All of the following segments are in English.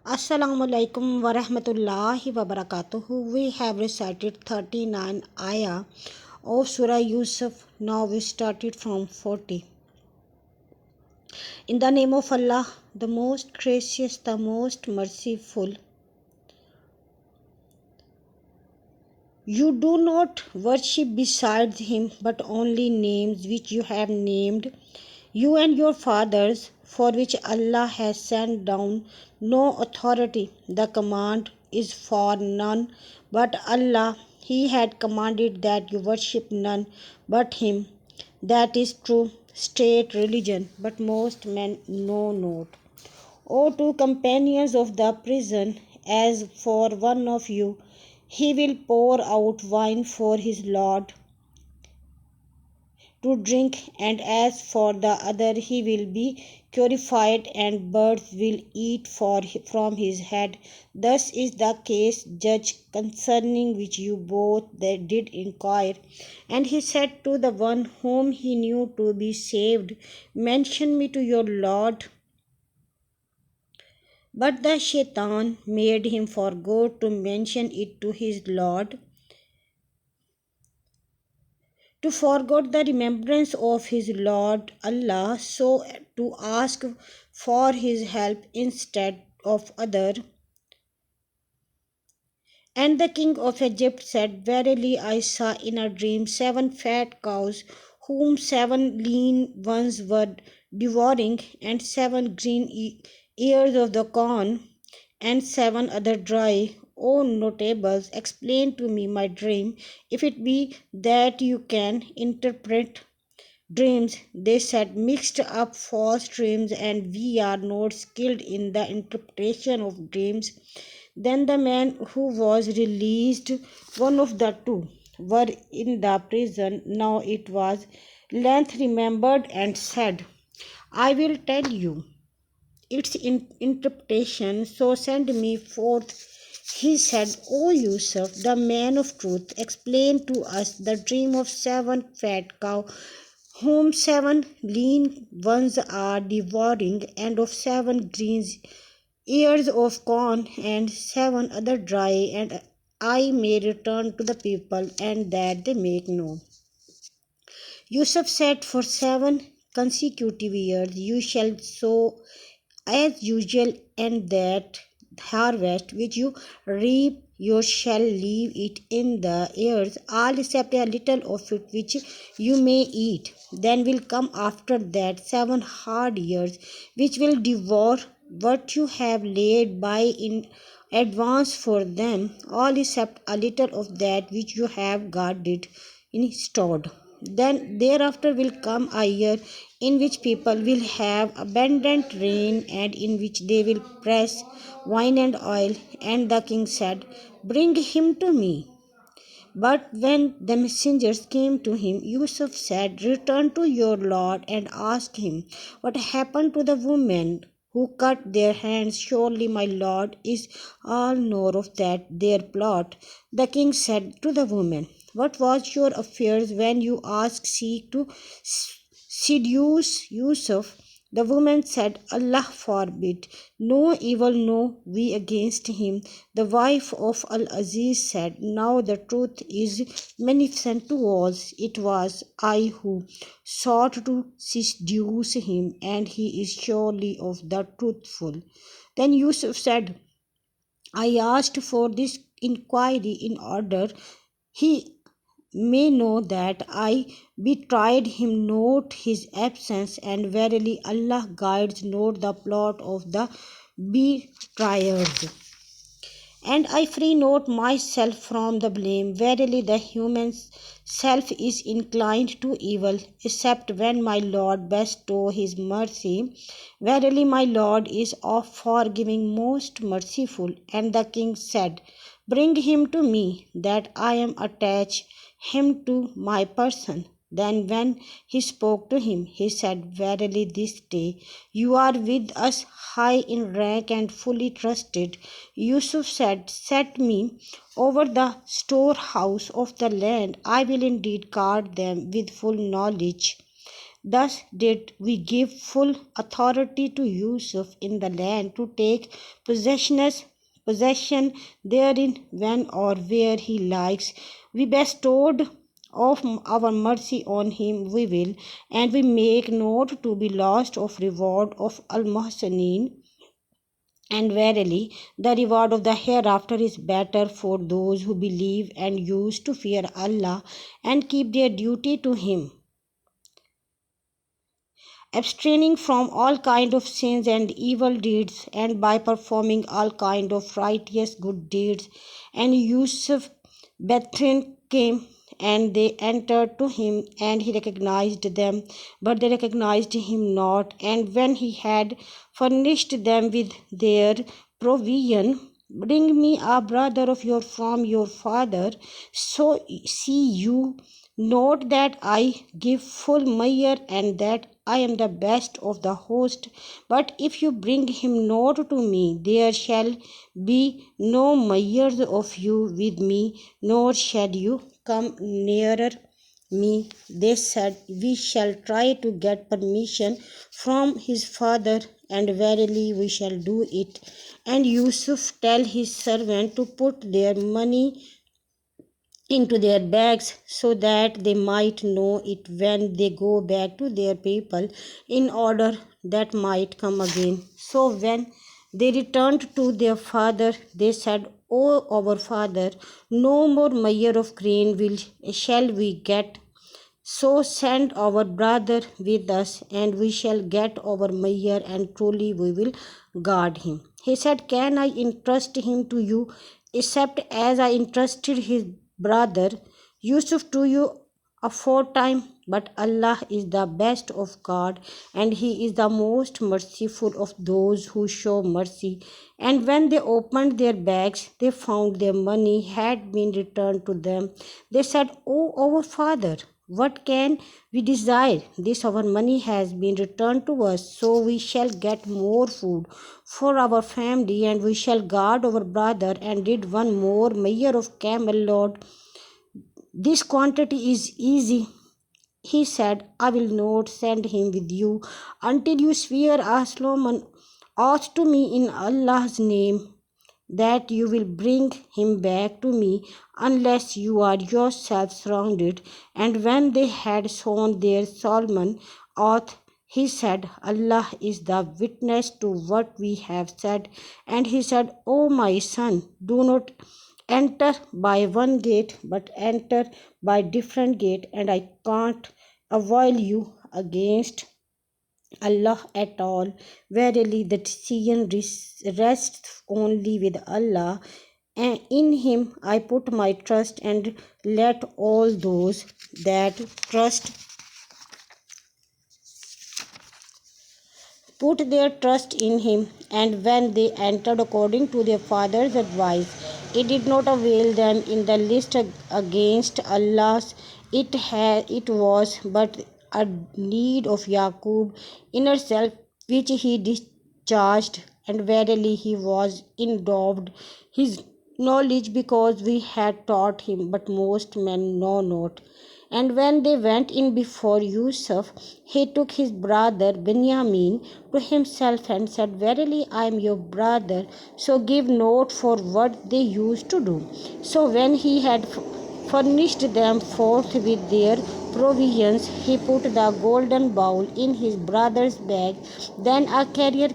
Assalamualaikum warahmatullahi wabarakatuh. We have recited 39 ayah of Surah Yusuf. Now we started from 40. In the name of Allah, the most gracious, the most merciful. You do not worship besides him, but only names which you have named, you and your fathers, for which Allah has sent down no authority. The command is for none but Allah. He had commanded that you worship none but him. That is true state religion, but most men know not. O two companions of the prison, as for one of you, he will pour out wine for his Lord to drink, and as for the other, he will be purified, and birds will eat from his head. Thus is the case judged concerning which you both did inquire. And he said to the one whom he knew to be saved, mention me to your Lord. But the shaitan made him forgo to mention it to his Lord, to forget the remembrance of his Lord Allah, so to ask for his help instead of other. And the king of Egypt said, verily I saw in a dream 7 fat cows, whom 7 lean ones were devouring, and 7 green ears of the corn, and 7 other dry. O notables, explain to me my dream, if it be that you can interpret dreams. They said, mixed up false dreams, and we are not skilled in the interpretation of dreams. Then the man who was released, one of the two, were in the prison. Now it was length remembered and said, I will tell you its interpretation, so send me forth. He said, O Yusuf, the man of truth, explain to us the dream of 7 fat cows, whom 7 lean ones are devouring, and of 7 green ears of corn, and 7 other dry, and I may return to the people, and that they make know. Yusuf said, for 7 consecutive years you shall sow as usual, and that harvest which you reap you shall leave it in the earth, all except a little of it which you may eat. Then will come after that 7 hard years, which will devour what you have laid by in advance for them, all except a little of that which you have guarded in stored. Then thereafter will come a year in which people will have abundant rain, and in which they will press wine and oil. And the king said, bring him to me. But when the messengers came to him, Yusuf said, return to your Lord and ask him what happened to the women who cut their hands. Surely my Lord is all knower of that their plot. The king said to the woman, what was your affairs when you asked seek to seduce Yusuf? The woman said, Allah forbid, no evil know we against him. The wife of Al-Aziz said, now the truth is manifest to us. It was I who sought to seduce him, and he is surely of the truthful. Then Yusuf said, I asked for this inquiry in order he may know that I betrayed him not his absence, and verily Allah guides not the plot of the betrayers. And I free not myself from the blame. Verily the human self is inclined to evil, except when my Lord bestow his mercy. Verily my Lord is of forgiving, most merciful. And the king said, bring him to me, that I am attached him to my person. Then when he spoke to him, he said, verily this day you are with us high in rank and fully trusted. Yusuf said, set me over the storehouse of the land. I will indeed guard them with full knowledge. Thus did we give full authority to Yusuf in the land to take possession therein when or where he likes. We bestowed of our mercy on him we will, and we make not to be lost of reward of Al-Muhsinin. And verily, the reward of the hereafter is better for those who believe and use to fear Allah and keep their duty to Him, abstaining from all kind of sins and evil deeds, and by performing all kind of righteous good deeds. And Yusuf Bethrin came, and they entered to him, and he recognized them, but they recognized him not. And when he had furnished them with their provision, bring me a brother of your from your father, so see you note that I give full measure and that I am the best of the host. But if you bring him not to me, there shall be no measure of you with me, nor shall you come nearer me. They said, we shall try to get permission from his father, and verily we shall do it. And Yusuf tell his servant to put their money into their bags so that they might know it when they go back to their people, in order that might come again. So when they returned to their father, they said, O our father, no more measure of grain shall we get, so send our brother with us, and we shall get our measure, and truly we will guard him. He said, can I entrust him to you, except as I entrusted his brother Yusuf to you aforetime? But Allah is the best of God, and He is the most merciful of those who show mercy. And when they opened their bags, they found their money had been returned to them. They said, O our father, what can we desire? This our money has been returned to us, so we shall get more food for our family, and we shall guard our brother. And did one more measure of camel load. This quantity is easy. He said, I will not send him with you until you swear a solemn oath to me in Allah's name that you will bring him back to me unless you are yourself surrounded. And when they had sworn their solemn oath, he said, Allah is the witness to what we have said. And he said, O my son, do not enter by one gate, but enter by different gate, and I can't avoil you against Allah at all. Verily, the decision rests only with Allah, and in Him I put my trust, and let all those that trust put their trust in him. And when they entered according to their father's advice, it did not avail them in the least against Allah's. It was but a need of Yaqub inner self which he discharged, and verily he was endowed his knowledge because we had taught him, but most men know not. And when they went in before Yusuf, he took his brother Benjamin to himself and said, verily I am your brother, so give note for what they used to do. So when he had furnished them forth with their provisions, he put the golden bowl in his brother's bag. Then a carrier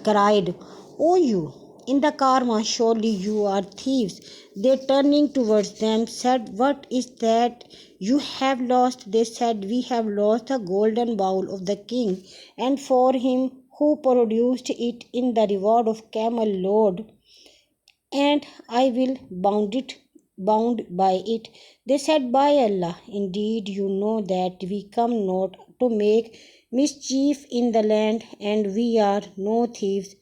cried, O you in the karma, surely you are thieves. They turning towards them said, what is that you have lost? They said, we have lost the golden bowl of the king, and for him who produced it in the reward of camel load, and I will bound by it. They said, by Allah, indeed you know that we come not to make mischief in the land, and we are no thieves.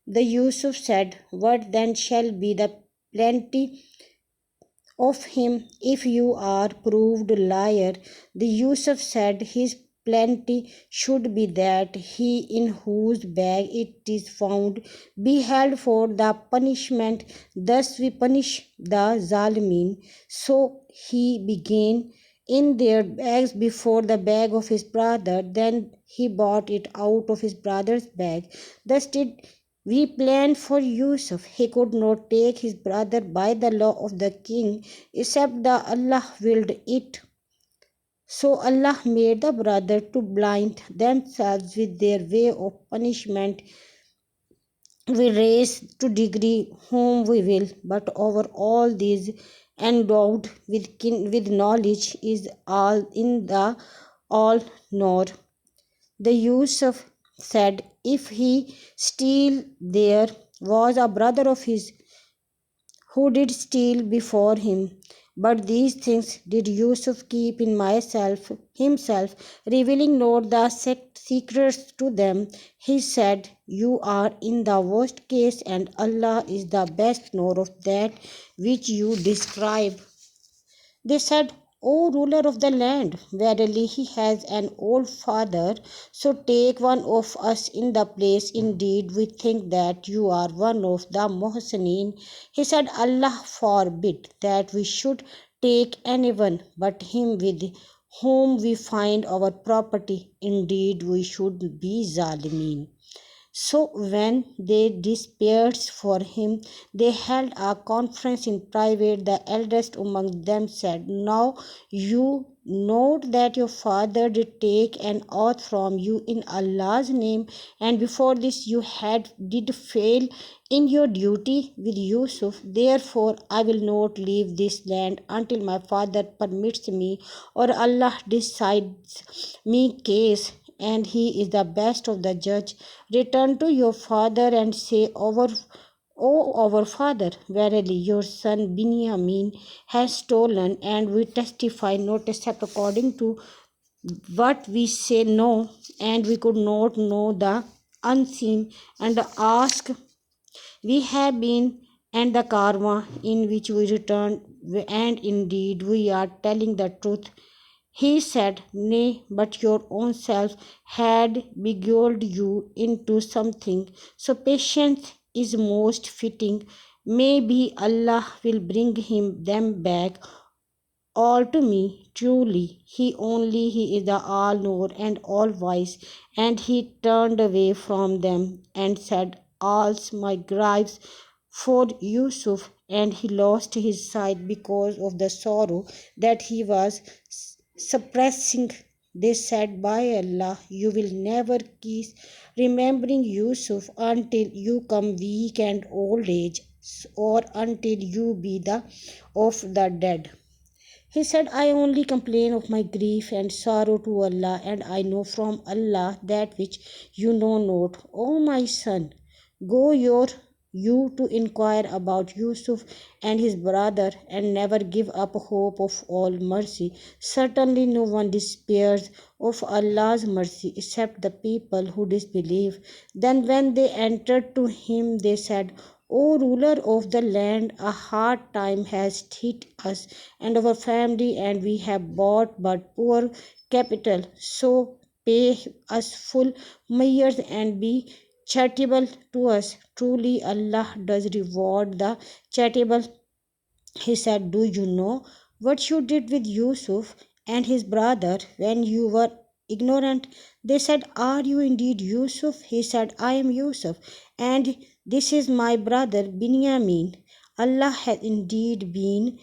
The Yusuf said, what then shall be the plenty of him if you are proved liar? The Yusuf said, his plenty should be that he in whose bag it is found be held for the punishment. Thus we punish the Zalimin. So he began in their bags before the bag of his brother. Then he brought it out of his brother's bag. Thus did we plan for Yusuf. He could not take his brother by the law of the king, except that Allah willed it. So Allah made the brother to blind themselves with their way of punishment. We raise to degree whom we will, but over all these endowed with knowledge is all in the all knower. The Yusuf said, if he still there was a brother of his who did steal before him. But these things did Yusuf keep in himself, revealing not the secrets to them. He said, you are in the worst case, and Allah is the best knower of that which you describe. They said, O ruler of the land, verily he has an old father, so take one of us in the place. Indeed, we think that you are one of the Mohsineen. He said, Allah forbid that we should take anyone but him with whom we find our property. Indeed, we should be Zalimeen. So when they despaired for him, they held a conference in private. The eldest among them said, now you note that your father did take an oath from you in Allah's name, and before this you did fail in your duty with Yusuf. Therefore I will not leave this land until my father permits me, or Allah decides me case, and he is the best of the judge. Return to your father and say, our father, verily your son Binyamin has stolen, and we testify not except according to what we say no, and we could not know the unseen, and ask we have been, and the karma in which we returned, and indeed we are telling the truth. He said, nay, but your own self had beguiled you into something, so patience is most fitting. Maybe Allah will bring them back all to me. Truly, he is the all knower and all wise. And he turned away from them and said, all's my griefs for Yusuf, and he lost his sight because of the sorrow that he was suppressing. They said, by Allah, you will never cease remembering Yusuf until you come weak and old age, or until you be the of the dead. He said, I only complain of my grief and sorrow to Allah, and I know from Allah that which you know not. O my son, go you to inquire about Yusuf and his brother, and never give up hope of all mercy. Certainly no one despairs of Allah's mercy except the people who disbelieve. Then when they entered to him, they said, O ruler of the land, a hard time has hit us and our family, and we have bought but poor capital. So pay us full measures and be charitable to us. Truly, Allah does reward the charitable. He said, do you know what you did with Yusuf and his brother when you were ignorant? They said, are you indeed Yusuf? He said, I am Yusuf, and this is my brother Binyamin. Allah has indeed been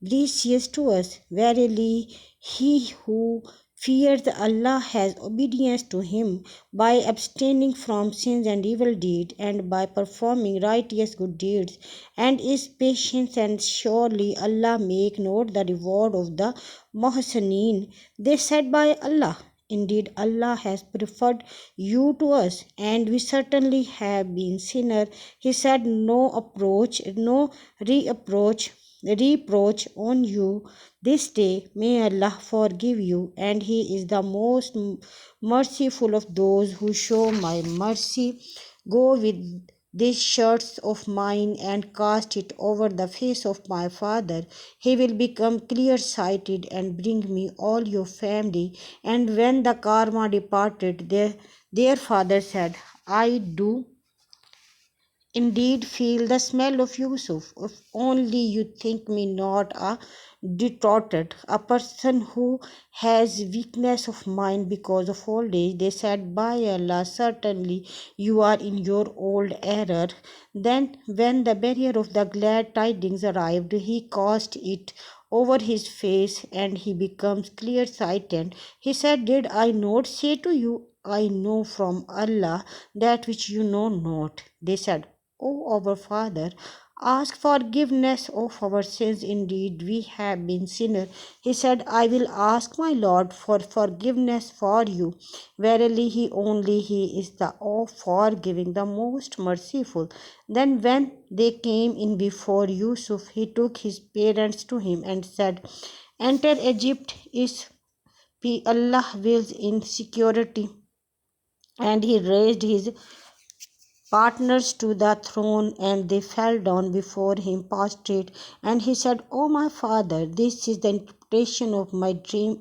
gracious to us. Verily, he who fears Allah has obedience to him by abstaining from sins and evil deeds, and by performing righteous good deeds, and is patient, and surely Allah make not the reward of the Mohsineen. They said, by Allah, indeed Allah has preferred you to us, and we certainly have been sinner. He said, no reproach on you this day. May Allah forgive you, and He is the most merciful of those who show my mercy. Go with these shirts of mine and cast it over the face of my father. He will become clear sighted and bring me all your family. And when the karma departed, their father said, I do indeed feel the smell of Yusuf. If only you think me not a distorted, a person who has weakness of mind because of old age. They said, by Allah, certainly you are in your old error. Then, when the barrier of the glad tidings arrived, he cast it over his face and he becomes clear sighted. He said, did I not say to you, I know from Allah that which you know not? They said, O our Father, ask forgiveness of our sins. Indeed, we have been sinners. He said, I will ask my Lord for forgiveness for you. Verily, He is the all forgiving, the most merciful. Then, when they came in before Yusuf, he took his parents to him and said, enter Egypt, is Allah wills in security. And he raised his partners to the throne, and they fell down before him prostrate. And he said, O my father, this is the interpretation of my dream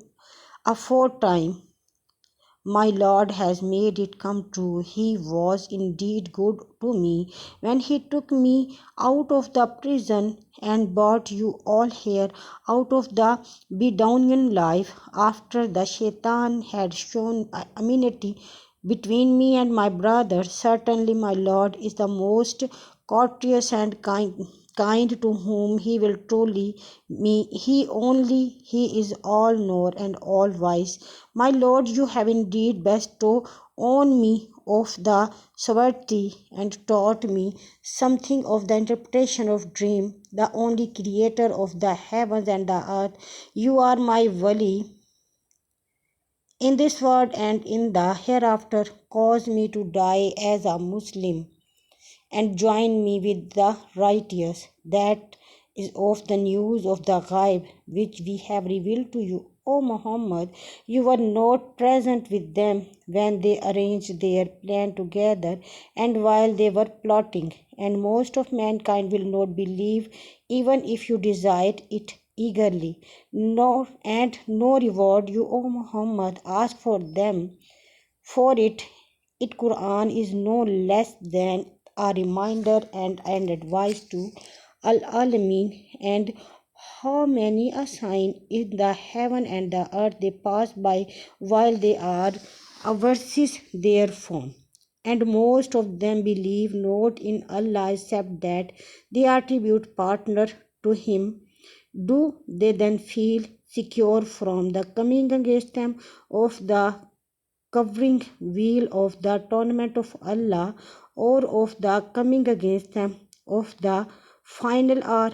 aforetime. My Lord has made it come true. He was indeed good to me when He took me out of the prison and brought you all here out of the Bedouinian life after the Shaitan had shown enmity between me and my brother. Certainly, my Lord is the most courteous and kind to whom He will truly me. He is all knower and all wise. My Lord, you have indeed bestowed on me of the sovereignty and taught me something of the interpretation of dream, the only creator of the heavens and the earth. You are my wali in this world and in the hereafter. Cause me to die as a Muslim and join me with the righteous. That is of the news of the ghaib which we have revealed to you. O Muhammad, you were not present with them when they arranged their plan together and while they were plotting, and most of mankind will not believe even if you desired it eagerly. No reward you, O Muhammad, ask for them for it Quran is no less than a reminder and advice to Al Alamin, and how many a sign in the heaven and the earth they pass by while they are verses their form. And most of them believe not in Allah except that they attribute partner to Him. Do they then feel secure from the coming against them of the covering wheel of the tournament of Allah, or of the coming against them of the final hour,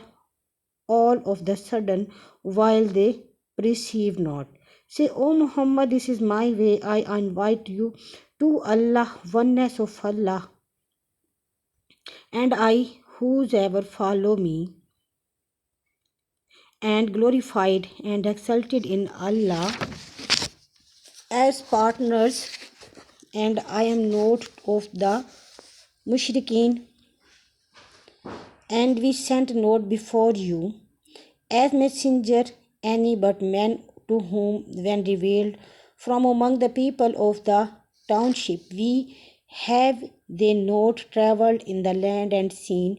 all of the sudden, while they perceive not? Say, O Muhammad, this is my way. I invite you to Allah, oneness of Allah, and I, whosoever follow me, and glorified and exalted in Allah as partners, and I am not of the mushrikeen, and we sent not before you as messenger any but men to whom when revealed from among the people of the township. We have they not travelled in the land and seen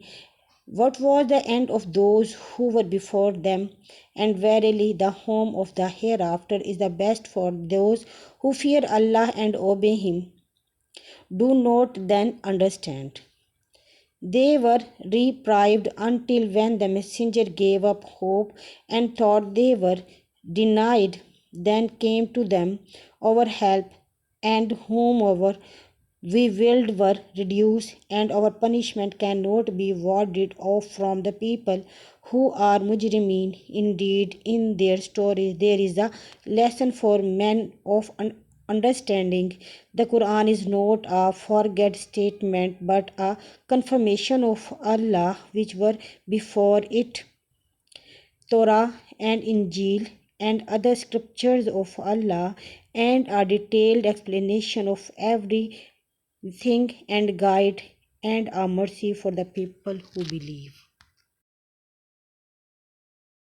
what was the end of those who were before them? And verily the home of the hereafter is the best for those who fear Allah and obey Him. Do not then understand? They were reprieved until when the messenger gave up hope and thought they were denied. Then came to them our help, and whomever we willed were reduced, and our punishment cannot be warded off from the people who are mujrimeen. Indeed, in their stories there is a lesson for men of understanding. The Quran is not a forget statement but a confirmation of Allah which were before it, Torah and Injil and other scriptures of Allah, and a detailed explanation of everything and guide and a mercy for the people who believe.